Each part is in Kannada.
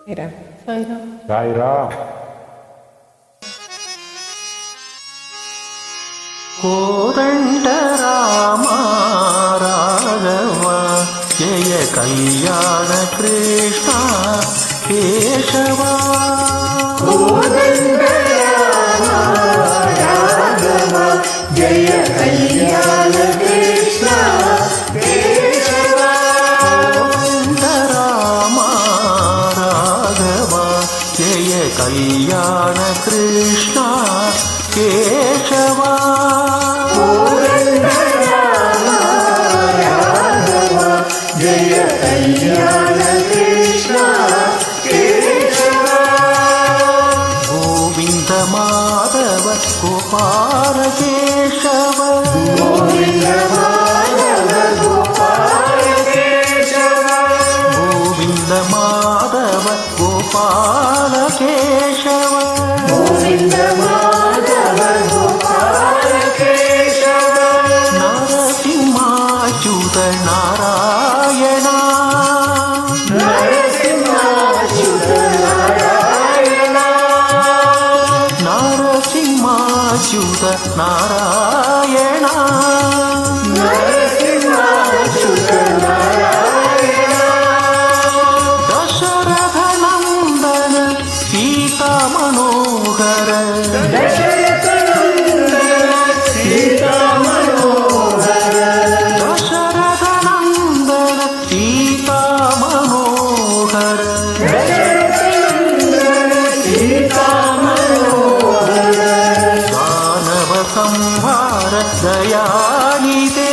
ಸಾಯಿರಾಮ್ ಸಾಯಿರಾಮ್ ಸಾಯಿರಾಮ್. ಕೋದಂಡ ರಾಮ ರಾಘವ ಜಯ ಕಲ್ಯಾಣ ಕೃಷ್ಣ ಕೇಶವ. ಕೋದಂಡ ರಾಮ ರಾಘವ ಜಯ ಕಲ್ಯಾಣ ಕೃಷ್ಣ ಕೇಶವ. ಕೋದಂಡ ರಾಮ ರಾಘವ ಜಯ ಕಲ್ಯಾಣ ಕೃಷ್ಣ ಕೇಶವ. ಕೋದಂಡ ರಾಮ ರಾಘವ ಜಯ ಕಲ್ಯಾಣ ಕೃಷ್ಣ ಕೇಶವ. ಗೋವಿಂದ ಮಾಧವ ಗೋಪಾಲ ಕೇಶವ. ಗೋವಿಂದ ಮಾಧವ ಗೋಪಾಲ ಕೇಶವ. ಗೋವಿಂದ ಮಾಧವ ಗೋಪಾಲ ಕೇಶವ. ಗೋವಿಂದ ಮಾಧವ ಗೋಪಾಲ ಕೇಶವ. ನರಸಿಂಹಾಚ್ಯುತ ನಾರಾಯಣ. ನರಸಿಂಹಾಚ್ಯುತ ನಾರಾಯಣ. ನರಸಿಂಹಾಚ್ಯುತ ನಾರಾಯಣ. ನರಸಿಂಹಾಚ್ಯುತ ನಾರಾಯಣ. ದಶರಥ ನಂದನ ಸೀತಾ ಮನೋಹರ. ದಶರಥ ನಂದನ ಸೀತಾ ಮನೋಹರ. ದಶರಥ ನಂದನ ಸೀತಾ ಮನೋಹರ. ದಶರಥ ನಂದನ ಸೀತಾ ಮನೋಹರ. ದಾನವ ಸಂಹಾರ ದಯಾನಿಧೆ.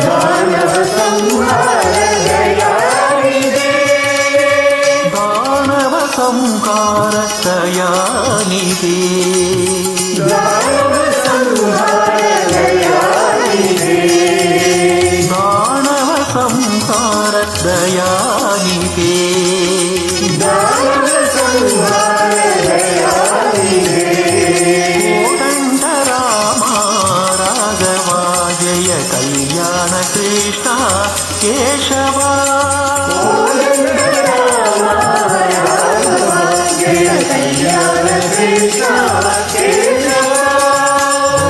ದಾನವ ಸಂಹಾರ ದಯಾನಿಧೆ. ದಾನವ ಸಂಹಾರ ದಯಾನಿಧೆ. ದಾನವ ಸಂಹಾರ ದಯಾನಿಧೆ. ದಾನವ ಸಂಹಾರ ದಯಾನಿಧೆ. ದಾನವ ಸಂಹಾರ ದಯಾನಿಧೆ. ಕೋದಂಡ ರಾಮ ರಾಘವ ಜಯ ಕಲ್ಯಾಣ ಕೃಷ್ಣ ಕೇಶವ. ಕೋದಂಡ ರಾಮ ರಾಘವ ಜಯ ಕಲ್ಯಾಣ ಕೃಷ್ಣ ಕೇಶವ.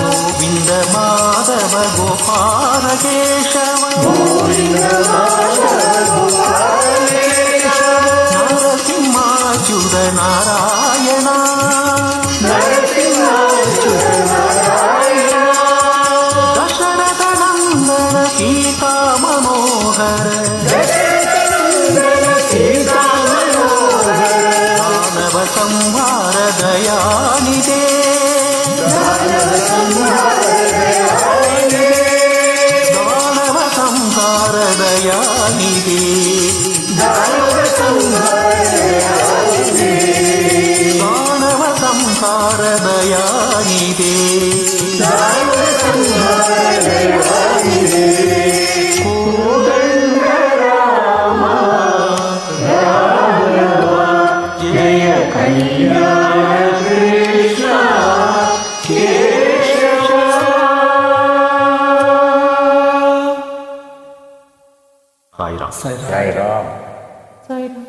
ಗೋವಿಂದ ಮಾಧವ ಗೋಪಾಲ ಕೇಶವ. ಗೋವಿಂದ ಮಾಧವ ಗೋಪಾಲ ಕೇಶವ. ನರಸಿಂಹಾಚ್ಯುತ ನಾರಾಯಣ. ನರಸಿಂಹಾಚ್ಯುತ ನಾರಾಯಣ. ದಶರಥ ನಂದನ ಸೀತಾ ಮನೋಹರ. ದಶರಥ ನಂದನ ಸೀತಾ ಮನೋಹರ. ದಾನವ ಸಂಹಾರ ದಯಾನಿಧೆ. ದಾನವ ಸಂಹಾರ ದಯಾನಿಧೆ. ದಾನವ ಸಂಹಾರ ದಯಾನಿಧೆ. ದಾನವ ಸಂಹಾರ ದಯಾನಿಧೆ. ದಾನವ ಸಂಹಾರ ದಯಾನಿಧೆ. ದಾನವ ಸಂಹಾರ ದಯಾನಿಧೆ. ಕೋದಂಡ ರಾಮ ರಾಘವ ಜಯ ಕಲ್ಯಾಣ ಕೃಷ್ಣ ಕೇಶವ. ಸಾಯಿರಾಮ್. ಸಾಯಿರಾಮ್. ಸಾಯಿರಾಮ್